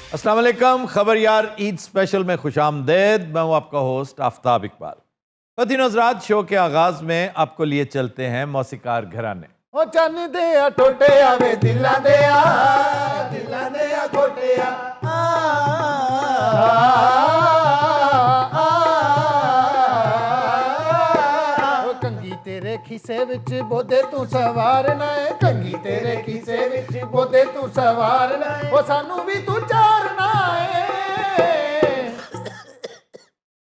अस्सलाम वालेकुम। खबर यार ईद स्पेशल में खुशामदेद। मैं हूं आपका होस्ट आफ्ताब इकबाल। पतिन हज़रात, शो के आगाज में आपको लिए चलते हैं मौसीकार घराने। ओ चन दे टोटे आवे दिला दे टोटे कंगी तेरे खिसे विच बोदे तू सवारना है, कंगी तेरे खिसे विच बोदे तू सवारना है, ओ सानू भी तू चारना है,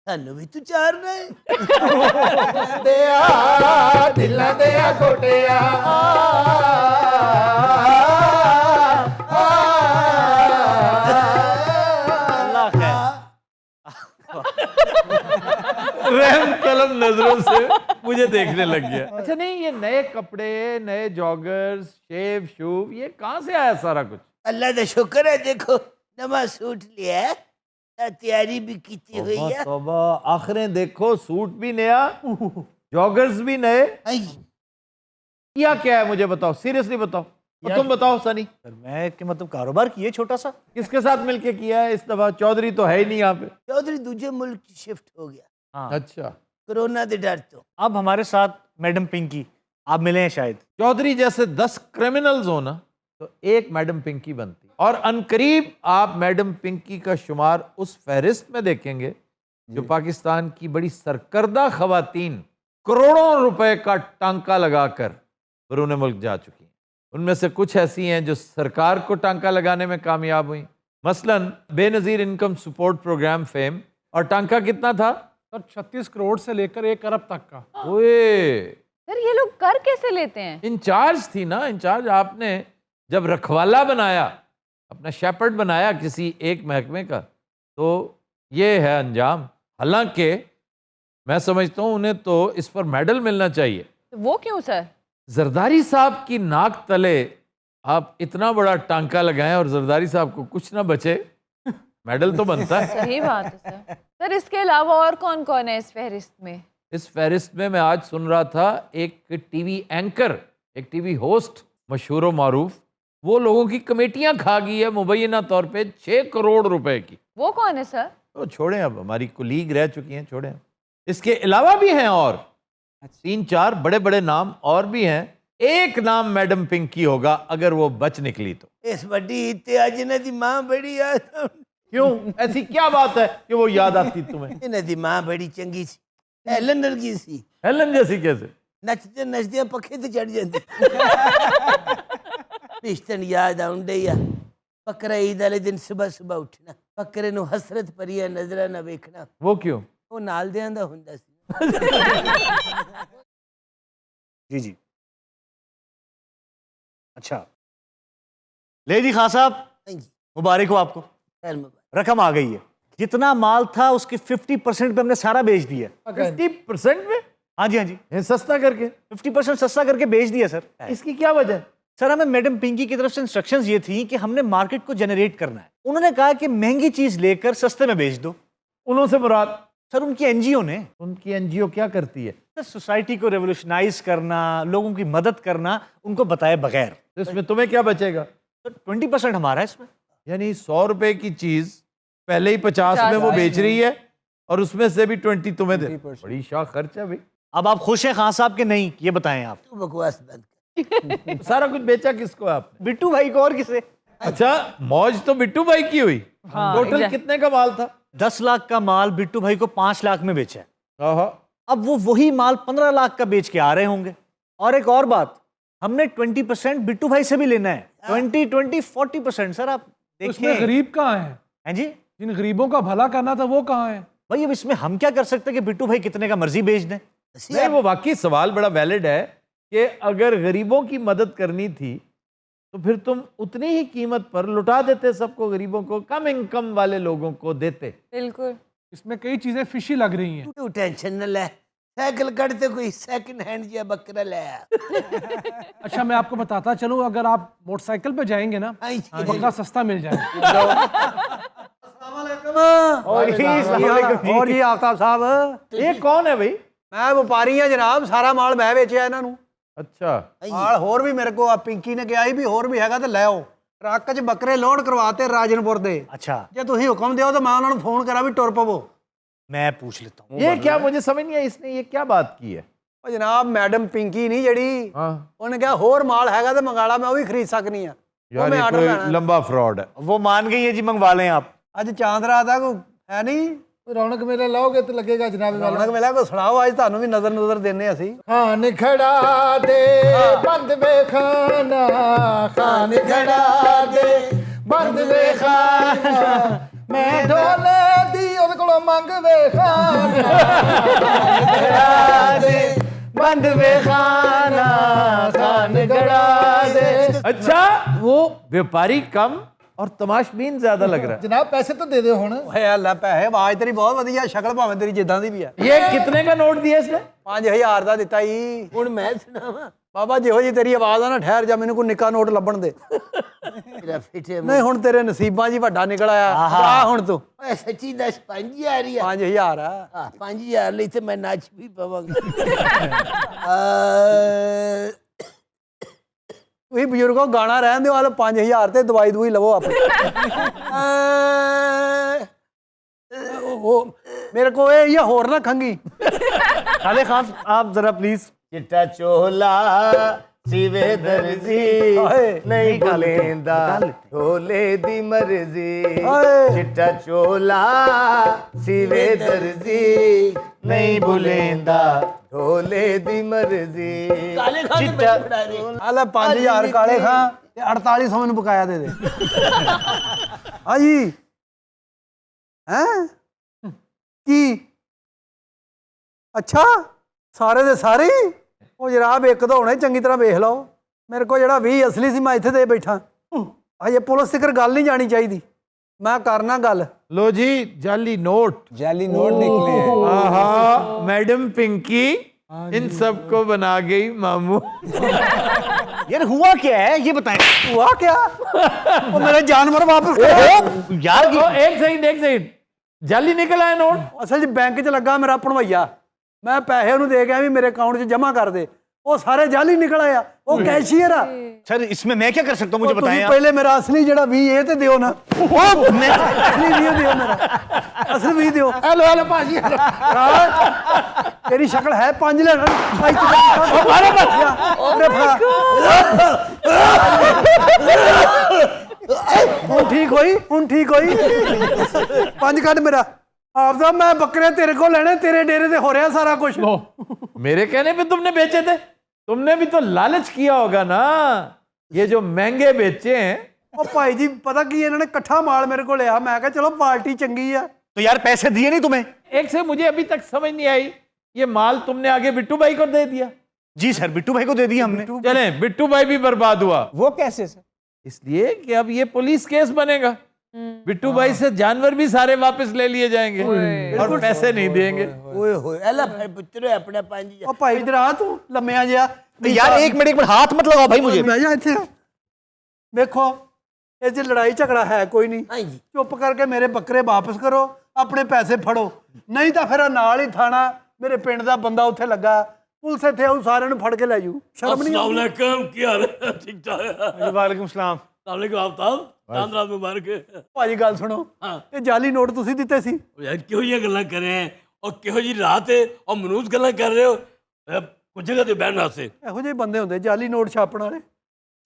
सानू भी तू चारना है। दिया दिला दिया गोटिया रहम कलम नजरों से मुझे देखने लग गया। अच्छा नहीं, ये नए कपड़े, नए जॉगर्स, शेव शूव, ये कहाँ से आया सारा कुछ? अल्लाह का शुक्र है, देखो नवा सूट लिया है, तैयारी भी की हुई है। तौबा, आखिरें देखो, सूट भी नया, जॉगर्स भी नए। या क्या है मुझे बताओ, सीरियसली बताओ। और तुम बताओ सनी। सर मैं कि मतलब कारोबार किए छोटा सा। किसके साथ मिलके किया है इस दफा? चौधरी तो है ही नहीं यहाँ पे। चौधरी दूसरे मुल्क शिफ्ट हो गया। हाँ। अच्छा, कोरोना के डर तो। अब हमारे साथ मैडम पिंकी, आप मिले हैं शायद। चौधरी जैसे 10 क्रिमिनल्स हो ना, तो एक मैडम पिंकी बनती। और अनकरीब आप मैडम पिंकी का शुमार उस फहरिस्त में देखेंगे जो पाकिस्तान की बड़ी सरकर्दा खवातीन करोड़ों रुपए का टांका लगाकर बैरून मुल्क जा चुकी हैं। उनमें से कुछ ऐसी हैं जो सरकार को टांका लगाने में कामयाब हुई। मसलन Benazir income support programme fame, और टांका कितना था सर? 36 करोड़ से लेकर 1 अरब तक का। ओए, सर ये लोग कर कैसे लेते हैं? इंचार्ज थी ना, इंचार्ज। आपने जब रखवाला बनाया, अपना शेपर्ड बनाया किसी एक महकमे का, तो ये है अंजाम। हालांकि मैं समझता हूँ उन्हें तो इस पर मेडल मिलना चाहिए। तो वो क्यों सर? जरदारी साहब की नाक तले आप इतना बड़ा टांका लगाएं और जरदारी साहब को कुछ ना बचे, मेडल तो बनता है। सही बात है सर। सर इसके अलावा और कौन कौन है इस फहरिस्त में? इस फहरिस्त में मैं आज सुन रहा था एक टीवी एंकर, एक टीवी होस्ट मशहूर व मारूफ, वो लोगों की कमेटियां खा गई है मुबैना तौर पे 6 करोड़ रुपए की। वो कौन है सर? तो छोड़ें, अब हमारी कुलीग रह चुकी हैं, छोड़ें। इसके अलावा भी हैं और 3-4 बड़े बड़े नाम और भी हैं। एक नाम मैडम पिंकी होगा अगर वो बच निकली तो। इस बड़ी इतने आज इन्हें दी मां बड़ी याद। क्यों, ऐसी क्या बात है कि वो याद आती तुम्हें? इन्हें दी मां बड़ी चंगी सी, हेलन वर्गी सी। हेलन जैसी कैसे? नचते नचते पखे ते चढ़ जाती। पिछतन याद आउंडे या बकरा ईद वाले दिन सुबह सुबह उठना, बकरे नू हसरत भरिया नजरा ना वेखना। वो क्यों? वो नाल दे आंदा हुंदा सी। जी जी, अच्छा ले जी खान साहब, हाँ जी, मुबारक हो आपको। खैर मुबारक। रकम आ गई है। जितना माल था उसके 50% पे हमने सारा बेच दिया। 50% में? हाँ जी हाँ जी, ये सस्ता करके? 50% सस्ता करके बेच दिया सर। इसकी क्या वजह? सर हमें मैडम पिंकी की तरफ से इंस्ट्रक्शंस ये थी कि हमने मार्केट को जनरेट करना है। उन्होंने कहा कि महंगी चीज लेकर सस्ते में बेच दो। उन्होंने मुराद? सर उनकी एनजीओ ने। उनकी एनजीओ क्या करती है? सर सोसाइटी को रेवोल्यूशनाइज करना, लोगों की मदद करना, उनको बताए बगैर। तो इसमें तुम्हें क्या बचेगा? सर 20% हमारा है इसमें। यानी 100 रुपए की चीज पहले ही 50 में वो बेच रही है और उसमें से भी 20 तुम्हें दे। बड़ी शाह खर्च है भाई। अब आप खुश हैं खान साहब के नहीं, ये बताएं आप। तू बकवास बंद कर। सारा कुछ बेचा किसको है आपने? बिट्टू भाई को और किसे। अच्छा, मौज तो बिट्टू भाई की हुई। हाँ, टोटल exactly. कितने का माल था? 10 लाख का माल बिट्टू भाई को 5 लाख में बेचा है। आहा, अब वो वही माल 15 लाख का बेच के आ रहे होंगे। और एक और बात, हमने 20% बिट्टू भाई से भी लेना है। 20-20-40%। सर आप उसमें देखिए। गरीब कहाँ है? हैं जी जिन गरीबों का भला करना था वो कहाँ है? भाई, अब इसमें हम क्या कर सकते हैं कि बिट्टू भाई कितने का मर्जी बेच दें। नहीं, वो वाकई सवाल बड़ा वैलिड है कि अगर गरीबों की मदद करनी थी तो फिर तुम उतनी ही कीमत पर लुटा देते सबको, गरीबों को, कम इनकम वाले लोगों को देते। बिल्कुल। इसमें कई चीजें फिशी लग रही हैं। तू टेंशन न ले, साइकिल कटते कोई सेकंड हैंड या बकरा ले आ। अच्छा मैं आपको बताता चलूं, अगर आप मोटरसाइकिल पे जाएंगे ना हाँ जी। तो बकरा सस्ता मिल जाएगा। और जी आफ्ताब साहब, ये कौन है भाई? मैं व्यापारी हाँ जनाब, सारा माल मैं बेचिया इन्हों। अच्छा, माल होर भी मेरे को पिंकी ने कहा भी होर भी हैगा तो ले आओ, ਟਰੱਕ 'ਚ ਬੱਕਰੇ ਲੋਡ ਕਰਵਾਤੇ ਰਾਜਨਪੁਰ ਦੇ। अच्छा ਜੇ ਤੁਸੀਂ ਹੁਕਮ ਦਿਓ ਤਾਂ ਮੈਂ ਉਹਨਾਂ ਨੂੰ ਫੋਨ ਕਰਾਂ ਵੀ ਟੁਰ ਪਵੋ। मैं पूछ लेता हूँ। ये क्या, मुझे समझ नहीं आई इसने ये क्या बात की है। ਉਹ ਜਨਾਬ ਮੈਡਮ ਪਿੰਕੀ ਨਹੀਂ ਜਿਹੜੀ, हाँ ਉਹਨੇ ਕਿਹਾ ਹੋਰ ਮਾਲ ਹੈਗਾ ਤੇ ਮੰਗਾਲਾ, ਮੈਂ ਉਹ ਵੀ ਖਰੀਦ ਸਕਨੀ ਆ। ਉਹ यार ਮੈਂ ये ਆਰਡਰ कोई ਲੈਣਾ। लंबा फ्रॉड है। वो मान गई है जी, मंगवा लें आप। ਅੱਜ ਚਾਂਦ ਰਾਤ ਆ, ਕੋਈ ਹੈ ਨਹੀਂ ਰੌਣਕ ਮੇਲਾ ਲਾਓਗੇ ਤੇ ਲੱਗੇਗਾ ਜਨਾਬ ਵਾਲਾ। ਰੌਣਕ ਮੇਲਾ, ਕੋਈ ਸੁਣਾਓ ਅੱਜ, ਤੁਹਾਨੂੰ ਵੀ ਨਜ਼ਰ ਨਜ਼ਰ ਦਿੰਨੇ ਅਸੀਂ। ਖਾਨ ਖੜਾ ਦੇ ਬੰਦ ਵੇਖਾਨਾ, ਖਾਨ ਖੜਾ ਦੇ ਬੰਦ ਵੇਖਾਨਾ, ਮੈਂ ਢੋਲੇ ਦੀ ਉਹਦੇ ਕੋਲੋਂ ਮੰਗ ਵੇਖਾਨਾ, ਖੜਾ ਦੇ ਬੰਦ ਵੇਖਾਨਾ, ਖਾਨ ਖੜਾ ਦੇ। अच्छा, वो व्यापारी कम और तमाशबीन ज्यादा लग रहा ਜਨਾਬ ਪੈਸੇ ਤਾਂ ਦੇ ਦਿਓ ਹੁਣ। ਓਏ ਅੱਲਾ ਪੈਸੇ, ਆਵਾਜ਼ ਤੇਰੀ ਬਹੁਤ ਵਧੀਆ, ਸ਼ਕਲ ਭਾਵੇਂ ਤੇਰੀ ਜਿੱਦਾਂ ਦੀ ਵੀ ਆ। है। ये कितने का नोट दिया इसने? 5000 ਦਾ ਦਿੱਤਾ ਜੀ। ਹੁਣ ਮੈਂ ਸੁਣਾਵਾਂ ਬਾਬਾ ਜਿਹੋ ਜੀ ਤੇਰੀ ਆਵਾਜ਼ ਆ ਨਾ, ਠਹਿਰ ਜਾ, ਮੈਨੂੰ ਕੋਈ ਨਿੱਕਾ ਨੋਟ ਲੱਭਣ ਦੇ। ਮੇਰਾ ਫਿੱਟੇ ਨਹੀਂ ਹੁਣ ਤੇਰੇ ਨਸੀਬਾਂ 'ਚ ਹੀ ਵੱਡਾ ਨਿਕਲ ਆਇਆ। ਆ ਹੁਣ ਤੂੰ ਓਏ ਸੱਚੀ ਦੱਸ 5000 ਹੀ ਆ। 5000 ਆ। ਹਾਂ 5000 ਲਈ ਤੇ ਮੈਂ ਨੱਚ ਵੀ ਪਵਾਂਗਾ। ਤੁਸੀਂ ਬਜ਼ੁਰਗੋ ਗਾਣਾ ਰਹਿਣ ਦਿਓ, ਆਲੋ 5000 ਤੇ ਦਵਾਈ ਦਵਾਈ ਲਵੋ ਆਪਣੀ। ਉਹ ਮੇਰੇ ਕੋ ਇਹ ਹੋਰ ਨਾ ਖੰਗੀ। खाले खान आप जरा प्लीज। चिट्टा चोला सिवे दर्जी हाय। नहीं भुलेंदा ढोले दी मर्जी। हाय। चिट्टा चोला सिवे दर्जी नहीं भुलेंदा ढोले दी मर्जी। ਕਾਲੇ ਖਾਨ ਤੇ ਬੈਠ ਫੜਾ ਦੇ। ਆਲੇ 5000 ਕਾਲੇ ਖਾਂ ਤੇ 4800 ਮੈਨੂੰ ਬਕਾਇਆ ਦੇ ਦੇ। ਹਾਂਜੀ ਹੈਂ ਕੀ? ਅੱਛਾ ਸਾਰੇ ਦੇ ਸਾਰੇ ਹੀ? ਉਹ ਜਨਾਬ ਇੱਕ ਤਾਂ ਹੋਣੇ, ਚੰਗੀ ਤਰ੍ਹਾਂ ਵੇਖ ਲਓ। ਮੇਰੇ ਕੋਲ ਜਿਹੜਾ 20 ਅਸਲੀ ਸੀ ਮੈਂ ਇੱਥੇ ਦੇ ਬੈਠਾ। ਹਜੇ ਪੁਲਿਸ ਤੱਕ ਗੱਲ ਨਹੀਂ ਜਾਣੀ ਚਾਹੀਦੀ, ਮੈਂ ਕਰਨਾ ਗੱਲ। लो जी, जाली नोट। ਜਾਲੀ ਨੋਟ ਨਿਕਲੇ हैं। आहा, मैडम पिंकी इन सबको बना गई मामू। यार हुआ क्या है ये बताएं। हुआ क्या? वो मेरे जानवर वापस करो। यार ओ, एक सेकंड, जाली निकल आया नोट। ਅਸਲ 'ਚ ਬੈਂਕ 'ਚ ਲੱਗਾ ਮੇਰਾ ਭਣਵਈਆ, ਮੈਂ ਪੈਸੇ ਉਹਨੂੰ ਦੇ ਗਿਆ ਵੀ ਮੇਰੇ ਅਕਾਊਂਟ 'ਚ ਜਮ੍ਹਾਂ ਕਰ ਦੇ, ਉਹ ਸਾਰੇ ਜਾਲੀ ਨਿਕਲ ਆਇਆ। ਉਹ ਕੈਸ਼ੀਅਰ ਆ। सर इसमें मैं क्या कर सकता हूँ, मुझे बताएं ਤੁਸੀਂ आप। ਪਹਿਲੇ ਮੇਰਾ ਅਸਲੀ ਜਿਹੜਾ 20 ਇਹ ਤੇ ਦਿਓ ਨਾ। ਅਸਲੀ 20 ਦਿਓ ਮੇਰਾ, ਅਸਲੀ 20 ਦਿਓ। ਹੈਲੋ ਹੈਲੋ ਭਾਜੀ ਹੈਲੋ। ਹਾਂ, ਤੇਰੀ ਸ਼ਕਲ ਹੈ 5 ਲੈਣਾ। ਹੁਣ ਠੀਕ ਹੋਈ, ਹੁਣ ਠੀਕ ਹੋਈ। 5 ਕੱਢ ਮੇਰਾ ਆਪਦਾ। ਮੈਂ ਬੱਕਰੇ ਤੇਰੇ ਕੋਲ ਲੈਣੇ, ਤੇਰੇ ਡੇਰੇ ਤੇ ਹੋ ਰਿਹਾ ਸਾਰਾ ਕੁਝ। मेरे कहने पे तुमने बेचे थे? तुमने भी तो लालच किया होगा ना। ये जो महंगे बेचे हैं। ਉਹ ਭਾਈ ਜੀ ਪਤਾ ਕੀ, ਇਹਨਾਂ ਨੇ ਇਕੱਠਾ ਮਾਲ ਮੇਰੇ ਕੋਲ ਲਿਆ, ਮੈਂ ਕਿਹਾ ਚਲੋ ਪਾਰਟੀ ਚੰਗੀ ਆ। तो यार पैसे दिए नहीं तुम्हें? एक से मुझे अभी तक समझ नहीं आई, ये माल तुमने आगे बिट्टू भाई को दे दिया? जी सर, बिट्टू भाई को दे दिया हमने। चले, बिट्टू भाई भी बर्बाद हुआ। वो कैसे सर? इसलिए कि अब ये पुलिस केस बनेगा। बिट्टू भाई से जानवर भी सारे वापस ले लिए जाएंगे और पैसे नहीं देंगे। ਓਏ ਹੋਏ ਐਲਾ ਫਿਰ ਪੁੱਤਰ ਆਪਣਾ 5000। ਉਹ ਭਾਈ ਇਧਰ ਆ, ਤੂੰ ਲੰਮਿਆ ਜਿਹਾ। तो यार एक मिनट हाथ मत लगाओ भाई मुझे। ਬਹਿ ਜਾ ਇੱਥੇ। ਵੇਖੋ ਇਹ 'ਚ ਲੜਾਈ ਝਗੜਾ ਹੈ ਕੋਈ ਨਹੀਂ। ਹਾਂਜੀ ਚੁੱਪ ਕਰਕੇ ਮੇਰੇ ਬੱਕਰੇ ਵਾਪਸ ਕਰੋ, ਆਪਣੇ ਪੈਸੇ ਫੜੋ, ਨਹੀਂ ਤਾਂ ਫਿਰ ਨਾਲ ਹੀ ਥਾਣਾ ਮੇਰੇ ਪਿੰਡ ਦਾ ਬੰਦਾ ਉੱਥੇ ਲੱਗਾ, ਪੁਲਿਸ ਇੱਥੇ ਆਊ, ਸਾਰਿਆਂ ਨੂੰ ਫੜ ਕੇ ਲੈ ਜਾਊ। ਸ਼ਰਮ ਨਹੀਂ ਆਉਂਦੀ? अस्सलामुअलैकुम, क्या हाल है? ठीक ठाक है। वालेकुम सलाम। अस्सलामुअलैकुम आफ्ताब, चांद रात मुबारक। ਭਾਜੀ ਗੱਲ ਸੁਣੋ, ਇਹ ਜਾਲੀ ਨੋਟ ਤੁਸੀਂ ਦਿੱਤੇ ਸੀ। यार क्यों ये गल्ला कर रहे हैं और क्यों जी रात है और मनुज गल्ला कर रहे हो? कुछ जगह ते बैठना से ਇਹੋ ਜਿਹੇ ਬੰਦੇ ਹੁੰਦੇ ਜਾਲੀ ਨੋਟ ਛਾਪਣ ਵਾਲੇ।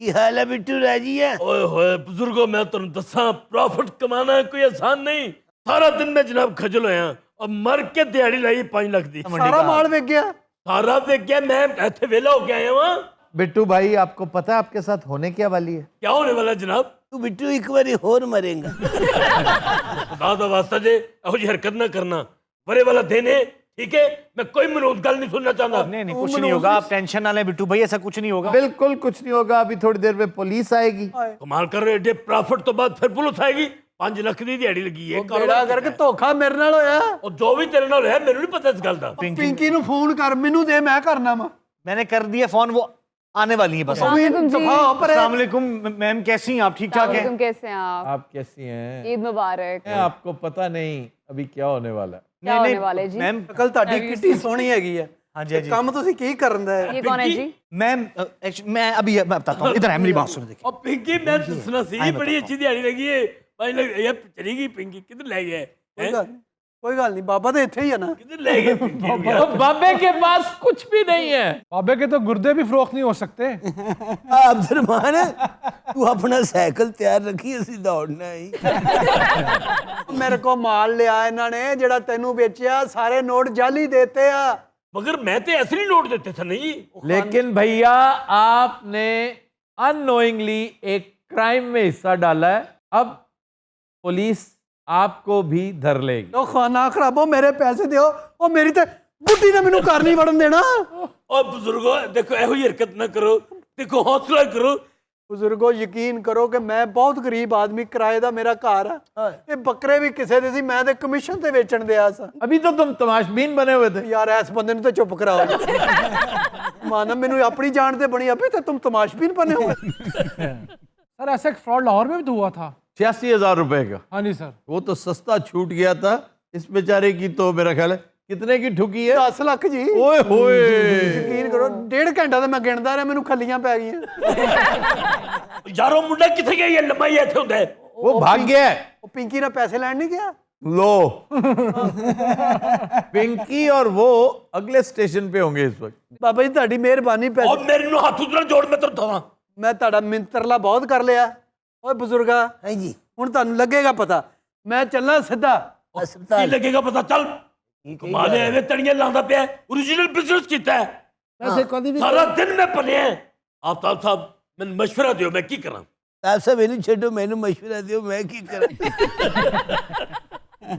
ਕੀ ਹਾਲ ਹੈ ਬਿੱਟੂ ਰਾਜੀ ਹੈ? ओए होए बुजुर्गो, मैं तुम दसा प्रॉफिट कमाना है कोई आसान नहीं। सारा दिन में जनाब खजल होया और मर के दिहाड़ी लाई 5 लाख दी। ਸਾਰਾ ਮਾਲ ਵਿਕ ਗਿਆ। सारा देख गया, मैं इतने वेला हो गया वहां। बिट्टू भाई, आपको पता है आपके साथ होने क्या वाली है? क्या होने वाला है जनाब? ਤੂੰ ਬਿੱਟੂ ਇੱਕ ਵਾਰੀ ਹੋਰ ਮਰੇਗਾ। खुदा दा वास्ता जे ਇਹੋ ਜਿਹੀ हरकत ना करना। बड़े वाला दिन है, ठीक है? मैं कोई मनुज गल नहीं सुनना चाहता। नहीं नहीं कुछ नहीं होगा, आप टेंशन ना लें बिट्टू भाई, ऐसा कुछ नहीं होगा। बिल्कुल कुछ नहीं होगा। अभी थोड़ी देर में पुलिस आएगी। कमाल कर रहे हो, एडे प्रॉफिट तो बाद फिर पुलिस आएगी। 5 ਲੱਖ ਦੀ ਦਿਹਾੜੀ ਲੱਗੀ ਹੈ। ਬੇੜਾ ਕਰਕੇ ਧੋਖਾ ਮੇਰੇ ਨਾਲ ਹੋਇਆ। ਉਹ ਜੋ ਵੀ ਤੇਰੇ ਨਾਲ ਹੋਇਆ ਮੈਨੂੰ ਨਹੀਂ ਪਤਾ ਇਸ ਗੱਲ ਦਾ। ਪਿੰਕੀ ਨੂੰ ਫੋਨ ਕਰ, ਮੈਨੂੰ ਦੇ, ਮੈਂ ਕਰਨਾ ਵਾ। मैंने कर दिया फोन, वो आने वाली है बस। वालेकुम जी। अस्सलाम वालेकुम मैम, कैसी हैं आप? ठीक ठाक हैं? वालेकुम, कैसे हैं आप? आप कैसी हैं? ईद मुबारक। आपको पता नहीं अभी क्या होने वाला है। क्या होने वाले जी? मैम कल ਤੁਹਾਡੀ ਕਿੱਟੀ ਸੋਹਣੀ ਹੈਗੀ ਹੈ। हाँ जी हाँ जी ਕੰਮ ਤੁਸੀਂ ਕੀ ਕਰਨ ਦਾ ਹੈ ये कौन है जी? मैं अभी मैं बताता हूँ इधर है मेरी बात सुनो देखिए और पिंकी मैं दसना सी बड़ी अच्छी दिहाड़ी लगी है भाई लग यार चली गई पिंकी किधर ले गए ਕੋਈ ਗੱਲ ਨਹੀਂ ਬਾਬਾ ਤਾਂ ਇੱਥੇ ਹੀ ਆ ਨਾ किधर ले गए पिंकी को यार? तो बाबे के पास कुछ भी नहीं है। बाबे के तो गुर्दे भी फरोख्त नहीं हो सकते। अब्दुलरमान तू अपना साइकिल तैयार रखी ਅਸੀਂ ਦੌੜਨਾ ਹੀ ਮੇਰੇ ਕੋ ਮਾਲ ਲਿਆ ਇਹਨਾਂ ਨੇ ਜਿਹੜਾ ਤੈਨੂੰ ਵੇਚਿਆ ਸਾਰੇ ਨੋਟ ਜਾਲੀ ਦੇਤੇ ਆ मगर मैं तो असली नोट देते थे नहीं। लेकिन भैया आपने अननोइंगली एक क्राइम में हिस्सा डाला है, अब पुलिस आपको भी धर लेगी। ਉਹ ਖਾਨਾ ਖਰਾਬੋ ਮੇਰੇ ਪੈਸੇ ਦਿਓ ਉਹ ਮੇਰੀ ਤੇ ਬੁੱਢੀ ਨੇ ਮੈਨੂੰ ਘਰ ਨਹੀਂ ਵੜਨ ਦੇਣਾ और बुजुर्गों देखो ऐहो ही हरकत ना करो, देखो हौसला करो। ਬਜ਼ੁਰਗੋ ਯਕੀਨ ਕਰੋ ਕਿ ਮੈਂ ਬਹੁਤ ਗਰੀਬ ਆਦਮੀ ਕਿਰਾਏ ਦਾ ਮੇਰਾ ਘਰ ਆ ਇਹ ਬੱਕਰੇ ਵੀ ਕਿਸੇ ਦੇ ਸੀ ਮੈਂ ਤੇ ਕਮਿਸ਼ਨ ਤੇ ਵੇਚਣ ਦਿਆ ਸਾਂ अभी तो तुम तमाशबीन बने हुए थे। ਯਾਰ ਇਸ ਬੰਦੇ ਨੂੰ ਤਾਂ ਚੁੱਪ ਕਰਾਓ ਮਾਨਾ ਮੈਨੂੰ ਆਪਣੀ ਜਾਨ ਤੇ ਬਣੀ ਅਭੀ ਤੇ तुम तमाशबीन बने हुए सर ऐसा एक फ्रॉड लाहौर में भी तो हुआ था। 86,000 रुपए का हाँ जी सर। वो तो सस्ता छूट गया था, इस बेचारे की तो मेरा ख्याल है कितने की ठुकी है? 10 ਲੱਖ ਜੀ ओए होए ਯਕੀਨ ਕਰੋ 1.5 ਘੰਟਾ ਤਾਂ ਮੈਂ ਗਿਣਦਾ ਰਿਹਾ ਮੈਨੂੰ ਖੱਲੀਆਂ ਪੈ ਗਈਆਂ यारो मुंडा किथे गया ये लम्बाई ऐथे हुंदा है। वो भाग गया है। ਉਹ ਪਿੰਕੀ ਨਾਲ ਪੈਸੇ ਲੈਣ ਨਹੀਂ ਗਿਆ लो पिंकी और वो अगले स्टेशन पे होंगे इस वक्त। ਬਾਬਾ ਜੀ ਤੁਹਾਡੀ ਮਿਹਰਬਾਨੀ ਪੈਸੇ और मेरे नु हाथ उधर जोड़ मैं तेरे धोवा। ਮੈਂ ਤੁਹਾਡਾ ਮਿੰਤਰਲਾ ਬਹੁਤ ਕਰ ਲਿਆ ਓਏ ਬਜ਼ੁਰਗਾ ਹਾਂਜੀ ਹੁਣ ਤੁਹਾਨੂੰ ਲੱਗੇਗਾ ਪਤਾ ਮੈਂ ਚੱਲਾਂ ਸਿੱਧਾ की ਹਸਪਤਾਲ लगेगा पता चल कमाल है एवे तड़ियां लांदा पिया ओरिजिनल बिजनेस कीता है वैसे कभी भी सारा दिन में पले हैं। आफ्ताब साहब मैं मशवरा दियो मैं की करा। ਸਾਹਿਬ ਸਾਹਿਬ ਇਹਨੂੰ ਛੱਡੋ ਮੈਨੂੰ ਮਸ਼ਵਰਾ ਦਿਓ ਮੈਂ ਕੀ ਕਰਾਂ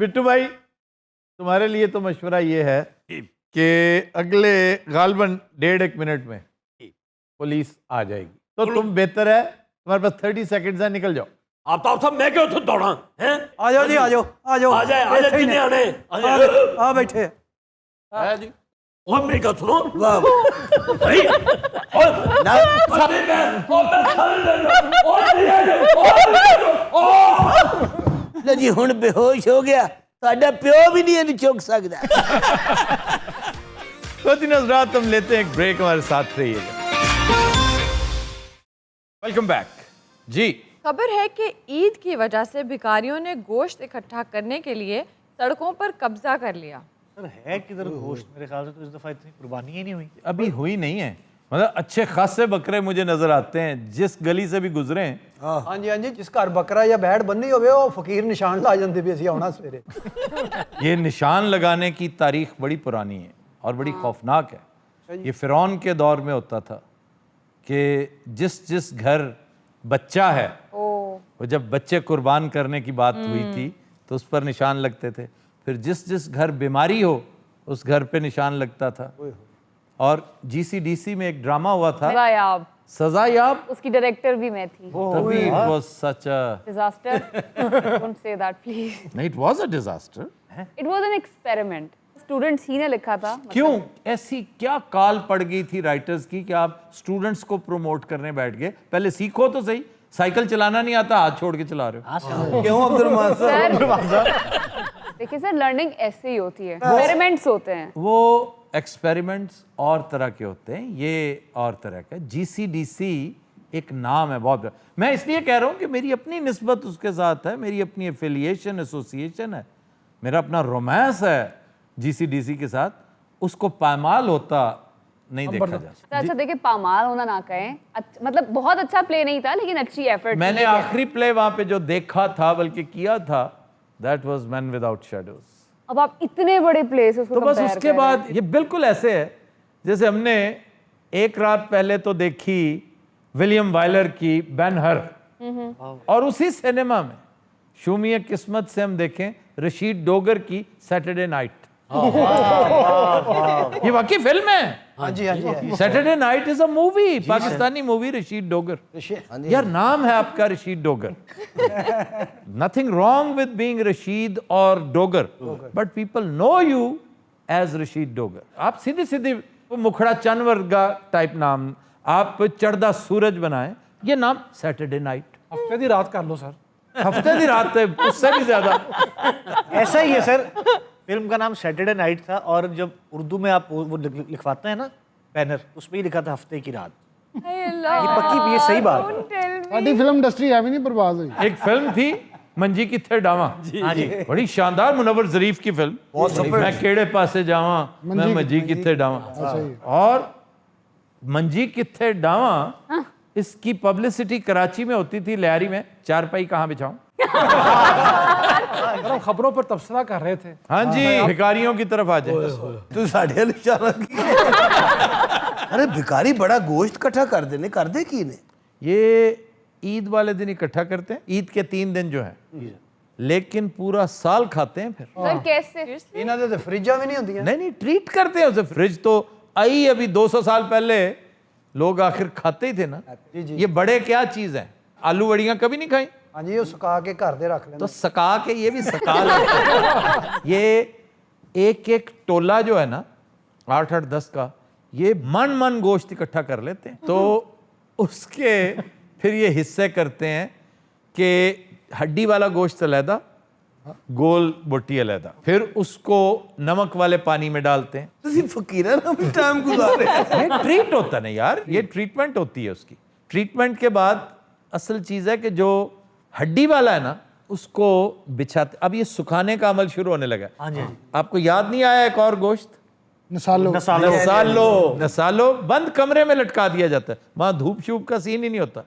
बिट्टू भाई तुम्हारे लिए तो मशवरा ये है कि अगले गालबन 1.5 मिनट में पुलिस आ जाएगी, तो तुम बेहतर है तुम्हारे पास 30 सेकंड्स है, निकल जाओ। आफ्ताब साहब मैं क्यों उठो दौड़ा हैं? ਆ ਜਾਓ ਜੀ ਆ ਜਾਓ ਆ ਜਾਓ आ जाए ਇੱਥੇ ਹੀ कितने ਨੇ। आने आ जाए। ਆ ਬੈਠੇ आया जी। ओए मेरी गल सुनो ਵਾਹ भाई ओए ਨਾ साले मैं ओ मैं खाने लगा ओ ਲੈ ਜੀ ਹੁਣ ਬੇਹੋਸ਼ ਹੋ ਗਿਆ ਤੁਹਾਡਾ ਪਿਓ ਵੀ ਨਹੀਂ ਇਹਨੂੰ ਚੁੱਕ ਸਕਦਾ तो दिन रात हम लेते हैं एक ब्रेक, हमारे साथ रहिएगा। वेलकम बैक जी। खबर है कि ईद की वजह से भिखारियों ने गोश्त इकट्ठा करने के लिए सड़कों पर कब्जा कर लिया। सर है किधर गोश्त मेरे ख्याल से तो इस दफा इतनी कुर्बानी ही नहीं हुई। अभी हुई नहीं है, मतलब अच्छे खासे बकरे मुझे नजर आते हैं जिस गली से भी गुजरे हैं। ਹਾਂਜੀ ਹਾਂਜੀ ਜਿਸ ਘਰ ਬੱਕਰਾ ਜਾਂ ਬੈੜ ਬੰਨੀ ਹੋਵੇ ਉਹ ਫਕੀਰ ਨਿਸ਼ਾਨ ਲਾ ਜਾਂਦੇ ਵੀ ਅਸੀਂ ਆਉਣਾ ਸਵੇਰੇ ये निशान लगाने की तारीख बड़ी पुरानी है और बड़ी खौफनाक है। ये फिरौन के दौर में होता था कि जिस जिस घर बच्चा है वो जब बच्चे कुर्बान करने की बात हुई थी तो उस पर निशान लगते थे। फिर जिस जिस घर बीमारी हो उस घर पे निशान लगता था। और जीसीडीसी में एक ड्रामा हुआ था सजायाब, सजायाब, उसकी डायरेक्टर भी मैं थी। तभी it was such a disaster, don't say that please. नहीं, it was a disaster. It was an experiment, students ही ने लिखा था। क्यों ऐसी क्या काल पड़ गई थी राइटर्स की कि आप स्टूडेंट्स को प्रमोट करने बैठ गए? पहले सीखो तो सही, साइकिल चलाना नहीं आता हाथ छोड़ के चला रहे हो। ਕਿਉਂ ਅਬਦੁਲਰਮਾਨ ਸਾਹਿਬ देखिए सर, लर्निंग ऐसे ही होती है, एक्सपेरिमेंट्स होते हैं। वो एक्सपेरिमेंट्स और तरह के होते हैं, ये और तरह का। जीसीडीसी एक नाम है बहुत। मैं इसलिए कह रहा हूँ कि मेरी अपनी निस्बत उसके साथ है, मेरी अपनी एफिलिएशन एसोसिएशन है, मेरा अपना रोमांस है जीसीडीसी के साथ। उसको पामाल होता नहीं देखा जा सकता। अच्छा देखिए, पामाल होना ना कहें, मतलब बहुत अच्छा प्ले नहीं था लेकिन अच्छी एफर्ट। मैंने आखिरी प्ले वहां पे जो देखा था बल्कि किया था, that was man without shadows. अब आप इतने बड़े प्ले से उसको तो बस compare उसके कर रहे बाद ये बिल्कुल ऐसे है जैसे हमने एक रात पहले तो देखी विलियम वाइलर की बेन हर, और उसी सिनेमा में शूमिया किस्मत से हम देखें रशीद डोगर की सैटरडे नाइट। ये वाकई फिल्म है। ਹਾਂਜੀ ਹਾਂਜੀ Saturday night is a movie, Pakistani movie, Rashid Dogar. यार नाम है आपका Rashid Dogar, nothing wrong with being Rashid और Dogar, but people know you as Rashid Dogar. आप सीधी सीधी मुखड़ा चंद वर्गा टाइप नाम, आप चढ़दा सूरज बनाएं, ये नाम सैटरडे नाइट। हफ्ते दी रात कर लो सर। हफ्ते दी रात है, उससे भी ज्यादा। ऐसा ही है सर, फिल्म का नाम सैटरडे नाइट था और जब उर्दू में आप वो लिखवाते हैं ना बैनर, उसमें ही लिखा था हफ्ते की रात। ये सही बात है। ਸਾਡੀ ਫਿਲਮ ਇੰਡਸਟਰੀ ਐਵੇਂ ਨਹੀਂ ਬਰਬਾਦ ਹੋਈ। एक फिल्म थी मंजी किथे डावा, हाँ जी, बड़ी शानदार मुनव्वर जरीफ की फिल्म, मैं केड़े पासे जावा मैं मंजी किथे डावा। और मंजी किथे डावा इसकी पब्लिसिटी कराची में होती थी, लियारी में, चारपाई कहाँ बिछाऊं। हम खबरों पर तबसरा कर रहे थे। हाँ जी, भिखारियों की तरफ आ जाए। तू साढ़े इशारा की। अरे भिखारी बड़ा गोश्त इकट्ठा कर देने, कर दे की ने। ये ईद वाले दिन इकट्ठा करते हैं, ईद के 3 दिन जो है, लेकिन पूरा साल खाते हैं फिर। सर कैसे? ਇਹਨਾਂ ਦੇ ਤੇ ਫਰਿੱਜਾਂ ਵੀ ਨਹੀਂ ਹੁੰਦੀਆਂ। नहीं नहीं, ट्रीट करते हैं उसे। फ्रिज तो आई अभी 200 साल पहले, लोग आखिर खाते ही थे ना। ये बड़े क्या चीज है, आलू बड़ियां कभी नहीं खाई? ਹਾਂਜੀ ਉਹ ਸੁਕਾ ਕੇ ਘਰ ਦੇ ਰੱਖ ਲੈਂਦੇ। तो सका के ये भी सका लेते हैं। ये एक एक टोला जो है ना, 8-8 10 का, ये मन गोश्त इकट्ठा कर लेते हैं। तो उसके फिर ये हिस्से करते हैं कि हड्डी वाला गोश्त अलहदा, गोल बोटी अलहदा, फिर उसको नमक वाले पानी में डालते हैं। तुसी फकीरा ना भी टाइम गुजारे। ये ट्रीट होता नहीं यार, ये ट्रीटमेंट होती है उसकी। ट्रीटमेंट के बाद असल चीज़ है कि जो हड्डी वाला है ना, उसको बिछाते। अब ये सुखाने का अमल शुरू होने लगा। हाँ जी, आपको याद नहीं आया एक और गोश्त? ਨਸਾਲੋ नसालो बंद कमरे में लटका दिया जाता है, वहां धूप शूप का सीन ही नहीं होता,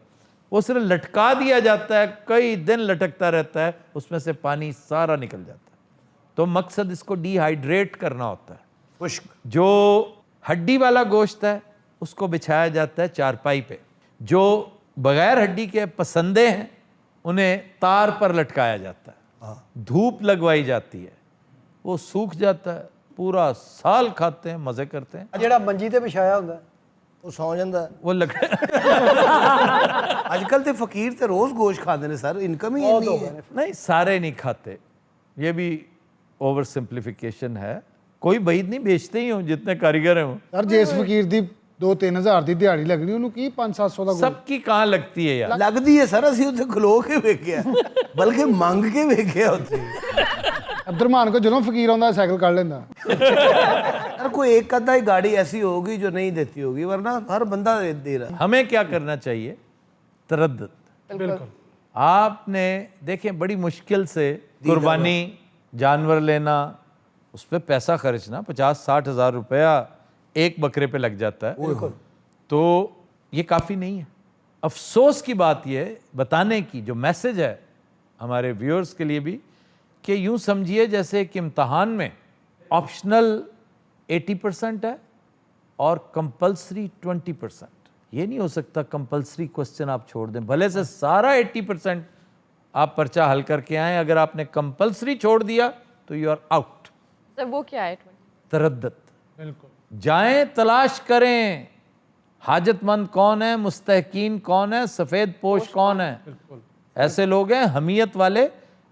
वो सिर्फ लटका दिया जाता है, कई दिन लटकता रहता है, उसमें से पानी सारा निकल जाता है। तो मकसद इसको डिहाइड्रेट करना होता है। खुश्क। जो हड्डी वाला गोश्त है उसको बिछाया जाता है चारपाई पे। जो बगैर हड्डी के पसंदे हैं उन्हें तार पर लटकाया जाता है, धूप लगवाई जाती है, वो सूख जाता है, पूरा साल खाते हैं, मजे करते हैं। ਜਿਹੜਾ ਮੰਜੀ ਤੇ ਵਿਛਾਇਆ ਹੁੰਦਾ ਉਹ ਸੌ ਜਾਂਦਾ। वो लग ਅੱਜ ਕੱਲ ਤੇ ਫਕੀਰ ਤੇ ਰੋਜ਼ ਗੋਸ਼ਤ ਖਾਂਦੇ ਨੇ ਸਰ, ਇਨਕਮ ਹੀ ਇੰਨੀ ਹੈ। नहीं, सारे नहीं खाते, ये भी ओवर सिंप्लीफिकेशन है। कोई बईद नहीं बेचते ही हो, जितने कारीगर हैं वो। ਸਰ ਜੇ ਇਸ ਫਕੀਰ ਦੀ 2-3 ਹਜ਼ਾਰ ਦੀ ਦਿਹਾੜੀ ਲੱਗਣੀ, ਉਹਨੂੰ ਕੀ 500-700 ਦਾ सबकी कहाँ लगती है यार। ਲੱਗਦੀ ਹੈ ਸਰ, ਅਸੀਂ ਉੱਥੇ ਖਲੋ ਕੇ ਵੇਖਿਆ, ਬਲਕਿ ਮੰਗ ਕੇ ਵੇਖਿਆ ਉੱਥੇ। ਅਬਦੁਰਮਾਨ ਕੋ ਜਦੋਂ ਫਕੀਰ ਆਉਂਦਾ ਸਾਈਕਲ ਕੱਢ ਲੈਂਦਾ। यार कोई एक आधा ही गाड़ी ऐसी होगी जो नहीं देती होगी, वरना हर बंदा दे रहा है। हमें क्या करना चाहिए? तरद्दुद। बिल्कुल। आपने देखें, बड़ी मुश्किल से कुर्बानी जानवर लेना, उस पर पैसा खर्चना, 50-60 हज़ार रुपया एक बकरे पे लग जाता है, तो ये काफ़ी नहीं है। अफसोस की बात ये बताने की, जो मैसेज है हमारे व्यूअर्स के लिए भी, कि यूँ समझिए जैसे एक इम्तहान में ऑप्शनल 80% है और कंपल्सरी 20%। ये नहीं हो सकता कंपल्सरी क्वेश्चन आप छोड़ दें, भले से सारा 80% आप पर्चा हल करके आए, अगर आपने कंपल्सरी छोड़ दिया तो यू आर आउट। सर वो क्या है? तरद्दुद। बिल्कुल। जाएं, तलाश करें, हाजतमंद कौन है, मुस्तहकीन कौन है, सफ़ेद पोश कौन है। ऐसे लोग हैं हमीयत वाले,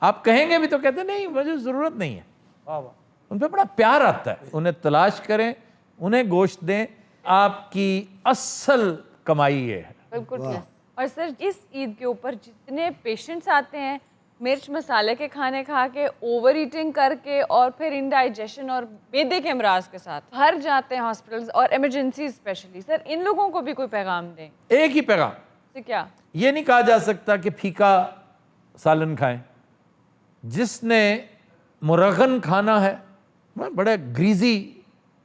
आप कहेंगे भी तो कहते नहीं मुझे ज़रूरत नहीं है, उन पर बड़ा प्यार आता है। उन्हें तलाश करें, उन्हें गोश्त दें, आपकी असल कमाई ये है। बिल्कुल ठीक। और सर इस ईद के ऊपर जितने पेशेंट्स आते हैं मिर्च मसाले के खाने खा के, ओवर ईटिंग करके, और फिर इंडाइजेशन और मैदे के अमराज के साथ हर जाते हैं हॉस्पिटल्स और इमरजेंसी स्पेशली, सर इन लोगों को भी कोई पैगाम दें? एक ही पैगाम, तो क्या? ये नहीं कहा जा सकता कि फीका सालन खाएं। जिसने मुरगन खाना है, बड़ा ग्रीजी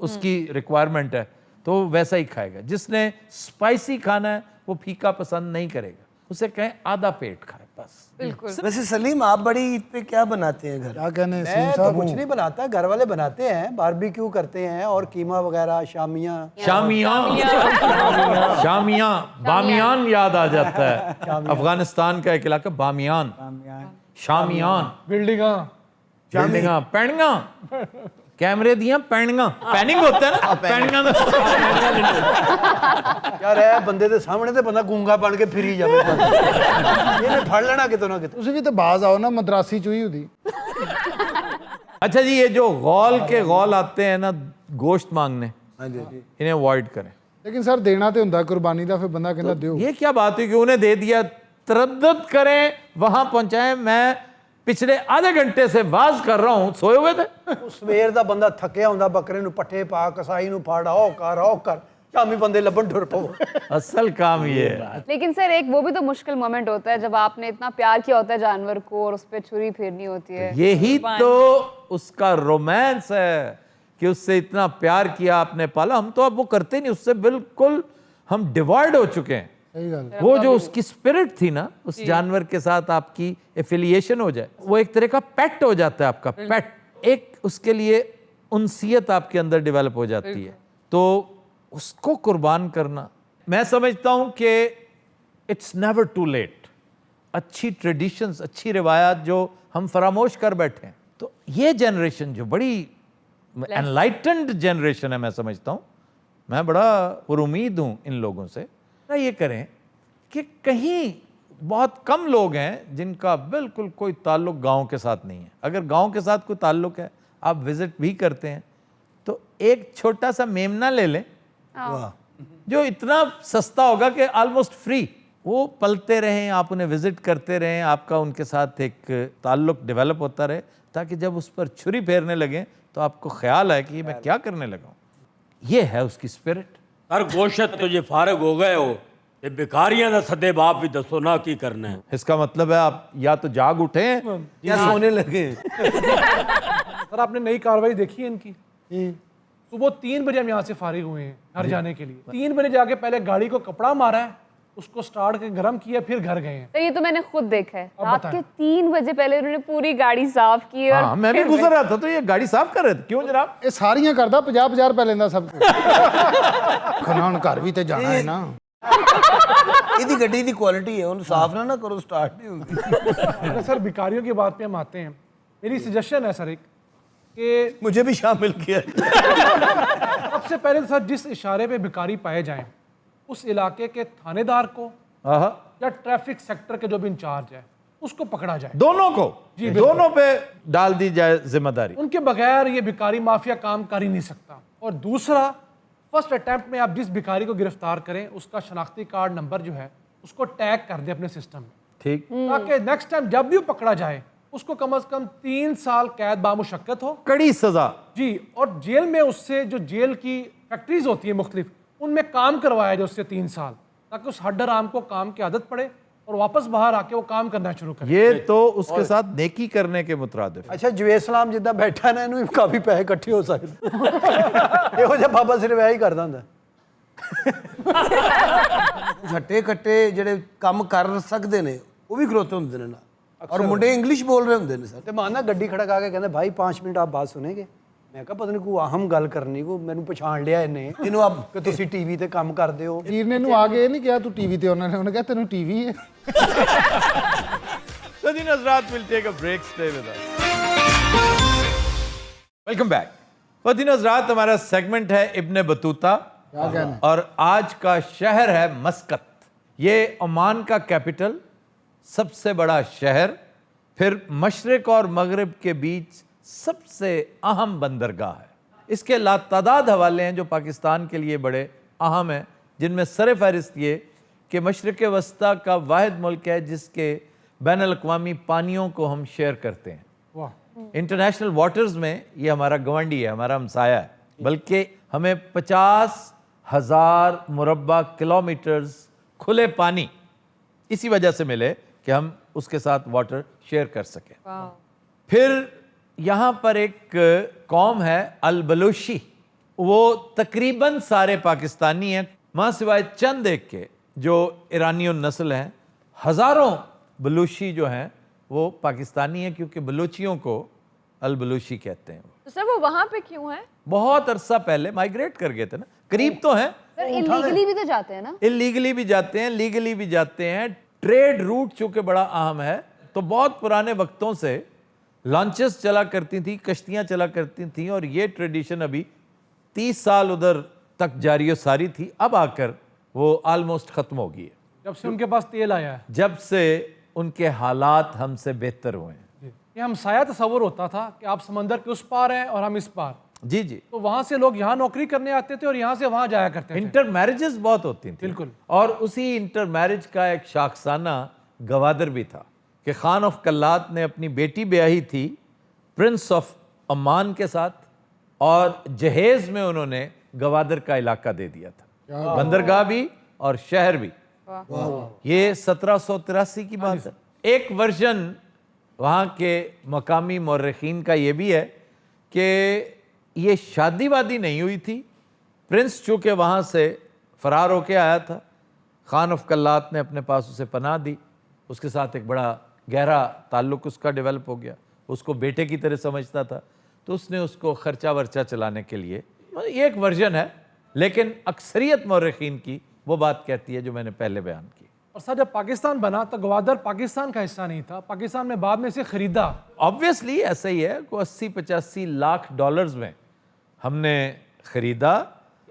उसकी रिक्वायरमेंट है, तो वैसा ही खाएगा। जिसने स्पाइसी खाना है वो फीका पसंद नहीं करेगा, उसे कहें आधा पेट खाए बस। बिल्कुल। वैसे सलीम, आप बड़ी ईद पे क्या बनाते हैं घर? क्या कहने मैं तो कुछ नहीं बनाता, घर वाले बनाते हैं, बारबेक्यू करते हैं और कीमा वगैरह, शामियाँ। शामियां, बामियान याद आ जाता है। अफगानिस्तान का एक इलाका बामियान, शामियान, बिल्डिंगा, बिल्डिंगां, पैणियां, कैमरे दियां पैणियां, पैनिंग होता है ना, पैणियां ਯਾਰ ਇਹ ਬੰਦੇ ਦੇ ਸਾਹਮਣੇ ਤੇ ਬੰਦਾ ਗੂੰਗਾ ਬਣ ਕੇ ਫਿਰੀ ਜਾਵੇ, ਇਹਨੇ ਫੜ ਲੈਣਾ ਕਿਤੋਂ ਨਾ ਕਿਤੋਂ। ਤੁਸੀਂ ਵੀ ਤਾਂ ਬਾਜ਼ ਆਓ ਨਾ, ਮਦਰਾਸੀ ਚੂਹੀ ਹੁੰਦੀ। अच्छा जी, ये जो गौल के गौल आते हैं ना गोश्त मांगने, इन्हें अवॉइड करें। ਲੇਕਿन ਸਰ ਦੇਣਾ ਤੇ ਹੁੰਦਾ ਕੁਰਬਾਨੀ ਦਾ, ਫਿਰ ਬੰਦਾ ਕਹਿੰਦਾ ਦਿਓ। ये क्या बात है कि उन्हें दे दिया? तरद्दुद करें, वहां पहुंचाएं। मैं पिछले आधे घंटे से वाज कर रहा हूं, सोए हुए थे। ਉਹ ਸਵੇਰ ਦਾ ਬੰਦਾ ਥੱਕਿਆ ਹੁੰਦਾ, ਬੱਕਰੇ ਨੂੰ ਪੱਠੇ ਪਾ, ਕਸਾਈ ਨੂੰ ਫੜ, ਉਹ ਕਰ ਸ਼ਾਮੀ ਬੰਦੇ ਲੱਭਣ ਟੁਰ ਪਵੋ। असल काम ये है। लेकिन सर एक वो भी तो मुश्किल मोमेंट होता है जब आपने इतना प्यार किया होता है जानवर को और उस पर छुरी फेरनी होती है। यही तो उसका रोमांस है कि उससे इतना प्यार किया आपने, पाला। हम तो अब वो करते नहीं, उससे बिल्कुल हम डिवाइड हो चुके हैं। सही गल वो जो उसकी स्पिरिट थी ना, उस जानवर के साथ आपकी एफिलिएशन हो जाए, वो एक तरह का पेट हो जाता है, आपका पेट। एक उसके लिए उनसियत आपके अंदर डेवलप हो जाती है, तो उसको कुर्बान करना, मैं समझता हूं कि इट्स नेवर टू लेट। अच्छी ट्रेडिशंस, अच्छी रिवायात जो हम फरामोश कर बैठे हैं, तो ये जनरेशन जो बड़ी एनलाइटेंड जनरेशन है, मैं समझता हूं, मैं बड़ा पुरुमीद हूं इन लोगों से। ना ये करें कि कहीं बहुत कम लोग हैं जिनका बिल्कुल कोई ताल्लुक गांव के साथ नहीं है। अगर गांव के साथ कोई ताल्लुक है, आप विजिट भी करते हैं, तो एक छोटा सा मेमना ले लें जो इतना सस्ता होगा कि ऑलमोस्ट फ्री। वो पलते रहें, आप उन्हें विजिट करते रहें, आपका उनके साथ एक ताल्लुक डेवलप होता रहे, ताकि जब उस पर छुरी फेरने लगें तो आपको ख्याल आए कि मैं क्या करने लगा हूँ। ये है उसकी स्पिरिट। सर गोशत तो जे फारग हो गए हो ते भिखारियां दा सदे बाप भी दसो ना की करना है। इसका मतलब है आप या तो जाग उठे या सोने लगे। सर आपने नई कार्रवाई देखी है इनकी? सुबह 3 बजे हम यहाँ से फारिग हुए हैं घर जाने के लिए। 3 बजे जाके पहले गाड़ी को कपड़ा मारा है, उसको स्टार्ट करके गर्म किया, फिर घर गए हैं। तो ये तो मैंने खुद देखा है, अब रात बताएं। के 3 बजे पहले उन्होंने पूरी गाड़ी साफ की और हाँ, मैं भी गुजर रहा था तो ये गाड़ी साफ कर रहे थे। क्यों जनाब? ਇਹ ਸਾਰੀਆਂ ਕਰਦਾ 50-50 ਰੁਪਏ ਲੈਂਦਾ ਸਭ ਕੁਝ। ਖਨਾਨ ਘਰ ਵੀ ਤੇ ਜਾਣਾ ਹੈ ਨਾ। ਇਹਦੀ ਗੱਡੀ ਦੀ ਕੁਆਲਿਟੀ ਹੈ, ਉਹਨੂੰ ਸਾਫ਼ ਨਾ ਕਰੋ ਸਟਾर्ट नहीं होगी। अगर सर भिखारियों की बात पे हम आते हैं, मेरी सजेशन है सर एक कि मुझे भी शामिल किया। सबसे पहले तो सर जिस इशारे पे भिखारी पाए जाएं, उस इलाके के थानेदार को आहा, या ट्रैफिक सेक्टर के जो भी इंचार्ज है उसको पकड़ा जाए। दोनों को, जी, बिल्कुल। दोनों पे डाल दी जाए जिम्मेदारी। उनके बगैर ये भिखारी माफिया काम कर ही नहीं सकता। और दूसरा, फर्स्ट अटेम्प्ट में आप जिस भिखारी को गिरफ्तार करें, उसका शनाख्ती कार्ड नंबर जो है उसको टैग कर दें अपने सिस्टम में, ठीक, ताकि नेक्स्ट टाइम जब भी वो पकड़ा जाए उसको कम से कम 3 साल कैद बामुशक्कत हो कड़ी सजा। जी, और जेल में उससे जो जेल की फैक्ट्रीज होती है मुख्तलिफ, उनमें काम करवाया जाए उससे 3 साल, ताकि उस हड्डर आम को काम की आदत पड़े और वापस बाहर आके वो काम करना शुरू करे। ये तो उसके साथ नेकी करने के मुतरादिफ। ਅੱਛਾ ਜਵੇਦ ਸਲਾਮ ਜਿੱਦਾਂ ਬੈਠਾ ਨਾ, ਇਹਨੂੰ ਵੀ ਕਾਫੀ ਪੈਸੇ ਇਕੱਠੇ ਹੋ ਸਕਦੇ। ਇਹੋ ਜਿਹਾ ਬਾਬਾ ਸਿਰਫ ਇਹੀ ਕਰਦਾ ਹੁੰਦਾ। ਝੱਟੇ ਕੱਟੇ ਜਿਹੜੇ ਕੰਮ ਕਰ ਸਕਦੇ ਨੇ ਉਹ ਵੀ ਖਲੋਤੇ ਹੁੰਦੇ ਨੇ ਨਾਲ, ਔਰ ਮੁੰਡੇ ਇੰਗਲਿਸ਼ ਬੋਲ ਰਹੇ ਹੁੰਦੇ ਨੇ ਸਰ। ਤੇ ਮਾਂ ਨਾ ਗੱਡੀ ਖੜਕਾ ਕੇ ਕਹਿੰਦਾ ਭਾਈ 5 ਮਿੰਟ ਆਪ ਬਾਤ ਸੁਣेंगे। ਮੈਂ ਕਿਹਾ ਪਤਾ ਨਹੀਂ ਕੋਈ ਅਹਮ ਗੱਲ ਕਰਨੀ, ਕੋ ਮੈਨੂੰ ਪਛਾਣ ਲਿਆ ਇਹਨੇ, ਇਹਨੂੰ ਆਪ ਕਿ ਤੁਸੀਂ ਟੀਵੀ ਤੇ ਕੰਮ ਕਰਦੇ ਹੋ। ਵੀਰ ਨੇ ਇਹਨੂੰ ਆ ਕੇ ਇਹ ਨਹੀਂ ਕਿਹਾ ਤੂੰ ਟੀਵੀ ਤੇ, ਉਹਨੇ ਕਿਹਾ ਤੈਨੂੰ ਟੀਵੀ ਹੈ। So the Nazrat will take a break. Stay with us. Welcome back. फौजी नजरात, हमारा सेगमेंट है इब्ने बतूता और आज का शहर है मस्कत। ये ओमान का कैपिटल, सबसे बड़ा शहर, फिर मशरिक और मगरिब के बीच सबसे अहम बंदरगाह है। इसके लातादाद हवाले हैं जो पाकिस्तान के लिए बड़े अहम हैं, जिनमें सर फहरिस्त ये कि मशरिक वस्ता का वाहिद मुल्क है जिसके बैनुल-अक़वामी पानियों को हम शेयर करते हैं। वाह, इंटरनेशनल वाटर्स में ये हमारा गवंडी है, हमारा हमसाया है, बल्कि हमें 50,000 मुरब्बा किलोमीटर्स खुले पानी इसी वजह से मिले कि हम उसके साथ वाटर शेयर कर सकें। फिर यहाँ पर एक कौम है अल बलूशी, वो तकरीबन सारे पाकिस्तानी हैं, माँ सिवाय चंद एक के जो ईरानियों नस्ल हैं। हज़ारों बलूशी जो हैं वो पाकिस्तानी हैं, क्योंकि बलूचियों को अल बलूशी कहते हैं। तो सर वो वहाँ पे क्यों है? बहुत अरसा पहले माइग्रेट कर गए थे ना, करीब तो हैं, सर इलीगली भी तो जाते हैं ना। इलीगली भी जाते हैं, लीगली भी जाते हैं। ट्रेड रूट चूंकि बड़ा अहम है, तो बहुत पुराने वक्तों से लॉन्चेस चला करती थी, कश्तियाँ चला करती थी, और ये ट्रेडिशन अभी 30 साल उधर तक जारी व सारी थी। अब आकर वो आलमोस्ट ख़त्म हो गई है, जब से उनके पास तेल आया है। जब से उनके हालात हमसे बेहतर हुए हैं। ये हमसाया तस्वर होता था कि आप समंदर के उस पार हैं और हम इस पार, जी जी। तो वहां से लोग यहाँ नौकरी करने आते थे और यहाँ से वहां जाया करते थे। इंटर मैरिजेस बहुत होती थी, बिल्कुल। और उसी इंटर मैरिज का एक शाखसाना गवादर भी था, कि खान ऑफ कल्लात ने अपनी बेटी ब्याही थी प्रिंस ऑफ अमान के साथ, और जहेज में उन्होंने गवादर का इलाका दे दिया था, बंदरगाह भी और शहर भी। ये 1783 की बात है। एक वर्जन वहाँ के मकामी मौर्रिखीन का ये भी है कि ये शादी वादी नहीं हुई थी, प्रिंस चूँकि वहाँ से फरार होके आया था, खान ऑफ कल्लात ने अपने पास उसे पनाह दी, उसके साथ एक बड़ा गहरा ताल्लुक़ उसका डेवलप हो गया, उसको बेटे की तरह समझता था, तो उसने उसको खर्चा वर्चा चलाने के लिए, ये एक वर्जन है, लेकिन अक्सरियत मौर्रिखीन की वो बात कहती है जो मैंने पहले बयान की। और सर जब पाकिस्तान बना तो ग्वादर पाकिस्तान का हिस्सा नहीं था, पाकिस्तान में बाद में इसे खरीदा। ऑब्वियसली ऐसा ही है को 80-85 लाख डॉलर्स में हमने खरीदा,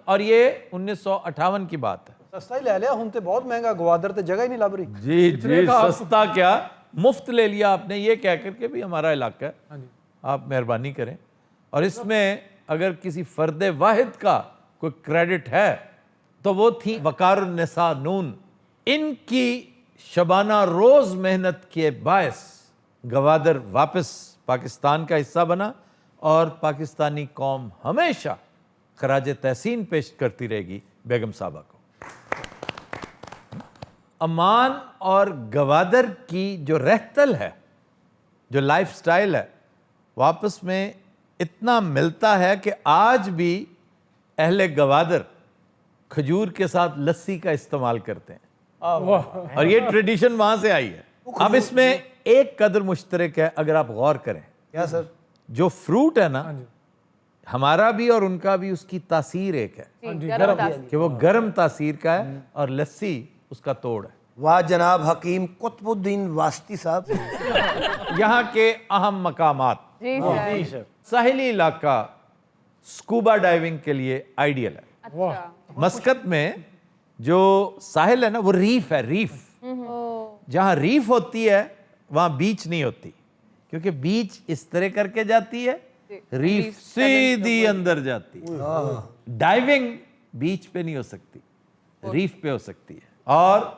और ये 1958 की बात है। सस्ता ही ले लिया, हम तो बहुत महंगा, ग्वादर तो जगह ही नहीं लभ रही। जी जी, सस्ता क्या, मुफ्त ले लिया आपने, ये कह करके भी हमारा इलाका है, आप मेहरबानी करें। और इसमें अगर किसी फर्द वाहिद का कोई क्रेडिट है तो वो थी वकारुन्निसा नून। इनकी शबाना रोज मेहनत के बायस गवादर वापस पाकिस्तान का हिस्सा बना, और पाकिस्तानी कौम हमेशा खराज तहसीन पेश करती रहेगी बेगम साहबा को। अमान और गवादर की जो रहतल है, जो लाइफस्टाइल है, वापस में इतना मिलता है कि आज भी अहले गवादर खजूर के साथ लस्सी का इस्तेमाल करते हैं, और ये ट्रेडिशन वहां से आई है। अब इसमें एक कदर मुश्तरक है, अगर आप गौर करें। क्या सर? जो फ्रूट है ना, हमारा भी और उनका भी, उसकी तासीर एक है कि वो गर्म तासीर का है, और लस्सी उसका तोड़ है। वाह जनाब हकीम कुतुबुद्दीन वास्ती साहब। यहाँ के अहम मकामात, जी सर। साहिली इलाका स्कूबा डाइविंग के लिए आइडियल है। अच्छा। मस्कत में जो साहिल है ना, वो रीफ है, रीफ। जहाँ रीफ होती है वहाँ बीच नहीं होती, क्योंकि बीच इस तरह करके जाती है, रीफ सीधी अंदर जाती है। डाइविंग बीच पे नहीं हो सकती, रीफ पे हो सकती है। और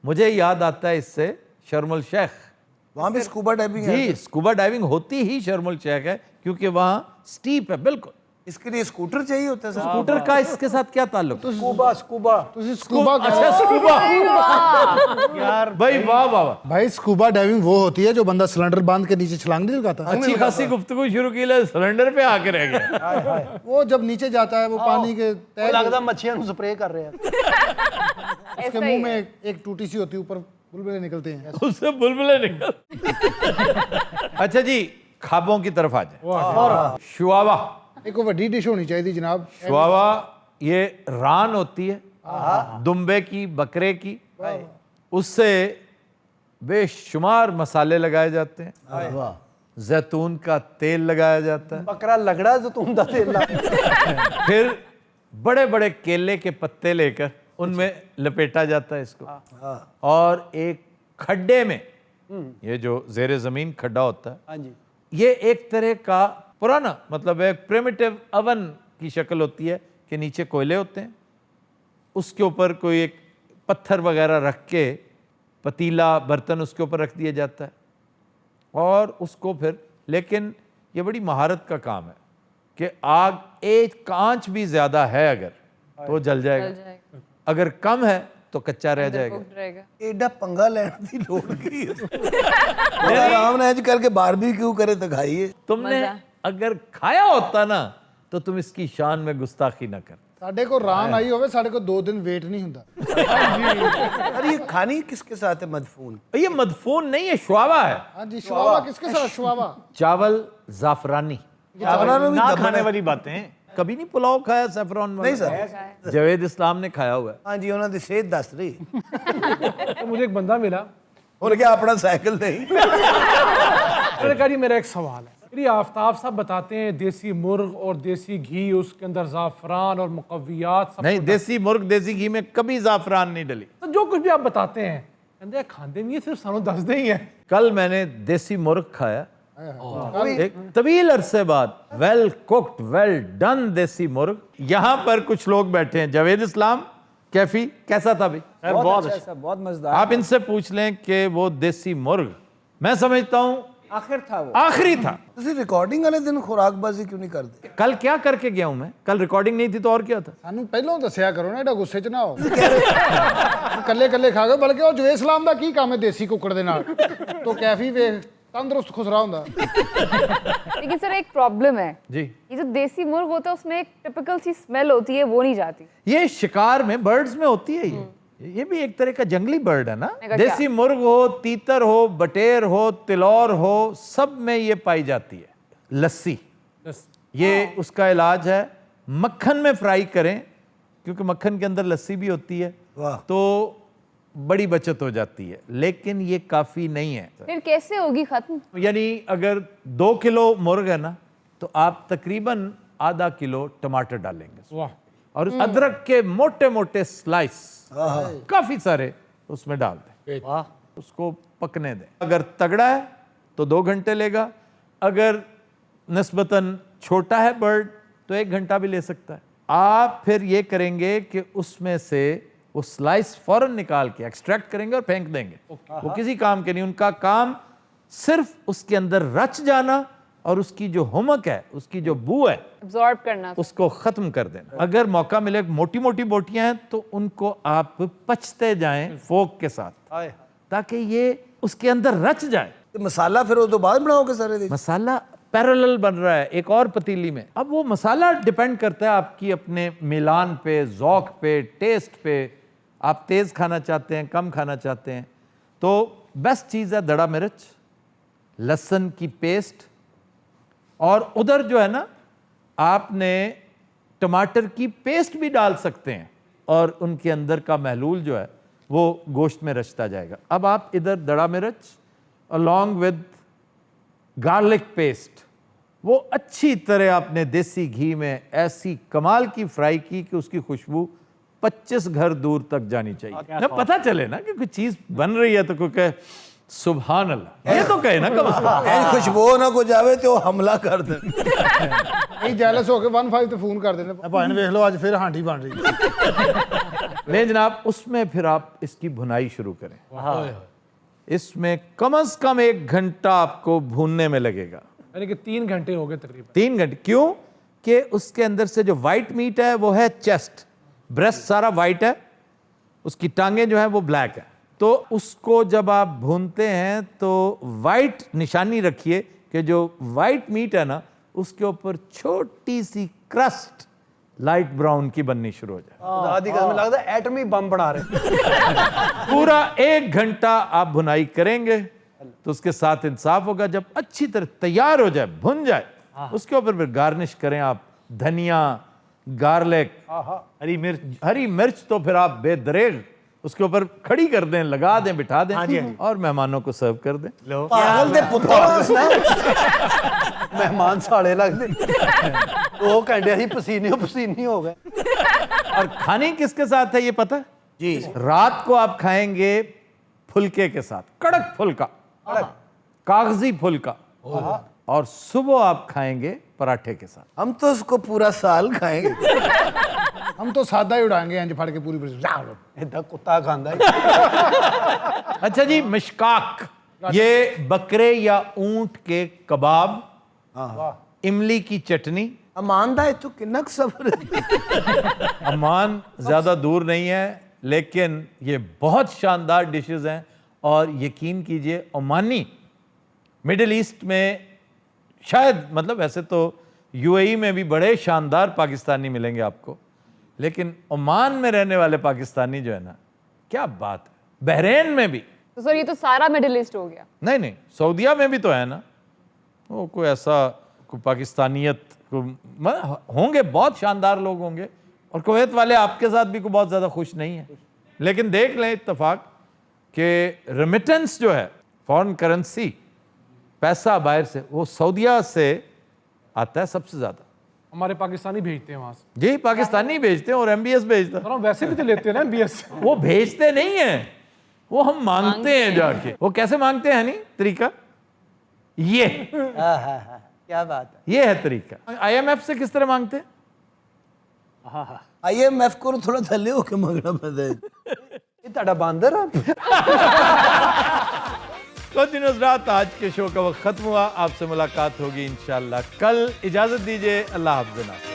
मुझे याद आता है इससे शर्मुल शेख, वहां भी स्कूबा डाइविंग है? जी, स्कूबा डाइविंग होती ही शर्मुल शेख है, क्योंकि वहाँ स्टीप है बिल्कुल। इसके लिए स्कूटर चाहिए होता है सर? स्कूटर का इसके साथ क्या ताल्लुक? स्कूबा स्कूबा स्कूबा अच्छा, स्कूबा यार भाई, वाह वाह वाह। भाई स्कूबा डाइविंग वो होती है जो बंदा सिलेंडर बांध के नीचे छलांग नहीं लगाता। अच्छी खासी गुफ्तगू शुरू की, ले सिलेंडर पे आके रह गया। वो जब नीचे जाता है वो पानी के तय लगता मच्छियां नु स्प्रे कर रहे हैं। उसके मुंह में एक टूटी सी होती है, ऊपर बुलबुले निकलते हैं। उससे बुलबुले निकल। अच्छा जी, खाबों की तरफ आ जाए। शुआवा, एक वो वड्डी डिश होनी चाहिए जनाब। शुआवा ये रान होती है दुम्बे की, बकरे की, उससे बेशुमार मसाले लगाए जाते हैं, जैतून का तेल लगाया जाता है, बकरा लगड़ा जैतून दा तेल फिर बड़े बड़े केले के पत्ते लेकर उनमें लपेटा जाता है इसको, और एक खड्डे में, ये जो जेरे जमीन खड्डा होता है, हाँ जी, ये एक तरह का पुराना, मतलब एक प्रिमिटिव अवन की शक्ल होती है कि नीचे कोयले होते हैं, उसके ऊपर कोई एक पत्थर वगैरह रख के, पतीला बर्तन उसके ऊपर रख दिया जाता है, और उसको फिर, लेकिन ये बड़ी महारत का काम है कि आग एक कांच भी ज्यादा है अगर तो जल जाएगा, अगर कम है तो कच्चा रह जाएगा। एडा पंगा लेने की लोड़ की है। आराम ने आज करके बारबेक्यू करे तो खाइए। तुमने अगर खाया होता ना तो तुम इसकी शान में गुस्ताखी ना कर। साढ़े को रान आई होवे, साढ़े को 2 दिन वेट नहीं होता। अरे ये खानी किसके साथ है? मदफून? ये मदफून नहीं है, शुआवा है। हाँ जी, शुआवा किसके साथ? शुआवा चावल जाफरानी, ना खाने वाली बातें हैं। कभी नहीं पुलाव खाया सैफरॉन वाला? नहीं सर, जवेद इस्लाम ने खाया हुआ है। हाँ जी, उन्होंने सेहत दस रही। तो मुझे एक बंदा मिला, और क्या अपना साइकिल नहीं? मैंने कहा जी मेरा एक सवाल है, मेरी आफ्ताब साहब बताते हैं देसी मुर्ग और देसी घी, उसके अंदर जाफरान और मुकव्वियात सब। नहीं, देसी मुर्ग देसी घी में कभी जाफरान नहीं डली। तो जो कुछ भी आप बताते हैं कहते खाते भी सिर्फ सानों दस दे ही है। कल मैंने देसी मुर्ग खाया एक तवील अरसे बाद, वेल कुक्ड, वेल डन देसी मुर्ग। यहाँ पर कुछ लोग बैठे हैं, जावेद इस्लाम, कैफी कैसा था भाई? बहुत अच्छा, बहुत मजेदार। आप इनसे पूछ लें कि वो देसी मुर्ग मैं समझता हूं आखिर था वो। आखिरी था। ਤੁਸੀਂ ਰਿਕਾਰਡਿੰਗ ਵਾਲੇ ਦਿਨ ਖੁਰਾਕਬਾਜ਼ੀ ਕਿਉਂ ਨਹੀਂ ਕਰਦੇ? कल क्या करके गया हूं मैं? कल रिकॉर्डिंग नहीं थी तो और क्या था? ਸਾਨੂੰ ਪਹਿਲਾਂ ਦੱਸਿਆ ਕਰੋ ਨਾ, ਐਡਾ ਗੁੱਸੇ 'ਚ ਨਾ ਹੋ। ਕੱਲੇ ਕੱਲੇ ਖਾ ਗਏ, ਬਲਕਿ ਉਹ ਜਵੇਦ ਸਲਾਮ ਦਾ ਕੀ ਕੰਮ ਹੈ ਦੇਸੀ ਕੁੱਕੜ ਦੇ ਨਾਲ? ਤੋ ਕੈਫੀ ਵੇਖ ਤੰਦਰੁਸਤ ਖੁਸਰਾ ਹੁੰਦਾ। लेकिन सर एक प्रॉब्लम है, जी, ये जो देसी मुर्ग होता है उसमें एक टिपिकल सी स्मेल होती है, वो नहीं जाती। ये शिकार में, बर्ड्स में होती है ये भी एक तरह का जंगली बर्ड है ना। क्या? देसी मुर्ग हो, तीतर हो, बटेर हो, तिलौर हो, सब में ये पाई जाती है। लस्सी, ये उसका इलाज है। मक्खन में फ्राई करें, क्योंकि मक्खन के अंदर लस्सी भी होती है, तो बड़ी बचत हो जाती है, लेकिन ये काफी नहीं है। फिर कैसे होगी खत्म? यानी अगर 2 किलो मुर्ग है ना, तो आप तकरीबन आधा किलो टमाटर डालेंगे वाह, और उस अदरक के मोटे मोटे स्लाइस काफी सारे उसमें डाल दें, उसको पकने दें। अगर तगड़ा है तो 2 घंटे लेगा, अगर निस्बतन छोटा है बर्ड तो 1 घंटा भी ले सकता है। आप फिर ये करेंगे कि उसमें से वो स्लाइस फौरन निकाल के एक्सट्रैक्ट करेंगे और फेंक देंगे। वो किसी काम के नहीं, उनका काम सिर्फ उसके अंदर रच जाना और उसकी जो हुमक है, उसकी जो बू है, एब्जॉर्ब करना। उसको खत्म कर देना। अगर मौका मिले, मोटी मोटी बोटियां हैं तो उनको आप पचते जाएं फोक के साथ, ताकि ये उसके अंदर रच जाए। ਤੇ ਮਸਾਲਾ ਫਿਰ ਉਹ ਤੋਂ ਬਾਅਦ ਬਣਾਓਗੇ ਸਾਰੇ ਦੇ? मसाला पैरेलल बन रहा है एक और पतीली में। अब वो मसाला डिपेंड करता है आपकी अपने मिलान पे, जौक पे, टेस्ट पे। आप तेज़ खाना चाहते हैं, कम खाना चाहते हैं, तो बेस्ट चीज़ है दड़ा मिर्च, लहसुन की पेस्ट, और उधर जो है ना आपने टमाटर की पेस्ट भी डाल सकते हैं, और उनके अंदर का महलूल जो है वो गोश्त में रचता जाएगा। अब आप इधर दड़ा मिर्च अलॉन्ग विद गार्लिक पेस्ट, वो अच्छी तरह आपने देसी घी में ऐसी कमाल की फ्राई की कि उसकी खुशबू 25 घर दूर तक जानी चाहिए। ना पता चले ना कि कोई चीज बन रही है तो कोई कहे सुभान अल्लाह, ये तो कहे ना कम से कम। ਐ ਖੁਸ਼ਬੂ ਨਾ ਕੋ ਜਾਵੇ ਤੇ ਉਹ ਹਮਲਾ ਕਰ ਦੇ। ਇਹ ਜੈਲਸ ਹੋ ਕੇ 15 ਤੇ ਫੋਨ ਕਰ ਦਿੰਦੇ, ਭਾਈ ਨੇ ਵੇਖ ਲਓ ਅੱਜ ਫਿਰ ਹਾਂਡੀ ਬਣ ਰਹੀ ਹੈ। नहीं जनाब, उसमें फिर आप इसकी भुनाई शुरू करें। इसमें कम से कम 1 घंटा आपको भूनने में लगेगा। यानी कि 3 घंटे हो गए तकरीबन। 3 घंटे क्यों? कि उसके अंदर से जो वाइट मीट है वो है चेस्ट, ब्रेस्ट सारा वाइट है, उसकी टांगें जो है वो ब्लैक है। तो उसको जब आप भूनते हैं तो वाइट निशानी रखिए कि जो वाइट मीट है ना उसके ऊपर छोटी सी क्रस्ट लाइट ब्राउन की बननी शुरू हो जाए। खुदा दी कसम लगदा एटमी बम बना रहे। पूरा 1 घंटा आप भुनाई करेंगे तो उसके साथ इंसाफ होगा। जब अच्छी तरह तैयार हो जाए, भुन जाए, उसके ऊपर फिर गार्निश करें आप धनिया, गार्लिक, हरी मिर्च तो फिर आप बेदरेग उसके ऊपर खड़ी कर दें, लगा दें, बिठा दें और मेहमानों को सर्व कर दें। ਪਾਗਲ ਦੇ ਪੁੱਤਰ मेहमान साले लगदे। 2 घंटे ही पसीने पसीने हो गए। और खाने किसके साथ है ये पता है? ਜੀ रात को आप खाएंगे फुलके के साथ, कड़क फुल्का, कागजी फुल्का, और सुबह आप खाएंगे पराठे के साथ। हम तो उसको पूरा साल खाएंगे। हम तो सादा ही उड़ाएंगे इंज फड़ के पूरी पूरी। इदा कुत्ता खांदा है। अच्छा जी, मिशकाक, ये बकरे या ऊंट के कबाब, इमली की चटनी। अमान दा इथों किन्ना क सफर है? अमान ज़्यादा दूर नहीं है, लेकिन ये बहुत शानदार डिशेस हैं। और यकीन कीजिए ओमानी मिडिल ईस्ट में शायद, मतलब वैसे तो यूएई में भी बड़े शानदार पाकिस्तानी मिलेंगे आपको, लेकिन ओमान में रहने वाले पाकिस्तानी जो है ना, क्या बात है। बहरेन में भी। तो सर ये तो सारा मिडिल ईस्ट हो गया। नहीं नहीं, सऊदिया में भी तो है ना, वो कोई ऐसा कोई पाकिस्तानियत होंगे, बहुत शानदार लोग होंगे, और कुवैत वाले आपके साथ भी कोई बहुत ज़्यादा खुश नहीं है। लेकिन देख लें इत्तेफाक कि रेमिटेंस जो है, फॉरेन करेंसी, पैसा बाहर से, वो सऊदिया से आता है सबसे ज़्यादा। हमारे पाकिस्तानी भेजते हैं वहां से। जी, पाकिस्तानी भेजते हैं और MBS भेजता है। और हम वैसे भी तो लेते हैं ना MBS। वो भेजते नहीं है, वो हम मांगते हैं जाके। वो कैसे मांगते हैं? नहीं तरीका ये, क्या बात है। ये है तरीका। IMF से किस तरह मांगते हैं? IMF को थोड़ा थल्ले होके मंगना पड़ता है। ये ਤੁਹਾਡਾ ਬਾਂਦਰ ਆ। कंटिन्यूस रात, आज के शो का वक्त खत्म हुआ। आपसे मुलाकात होगी इंशाल्लाह कल। इजाजत दीजिए, अल्लाह हाफ़िज़।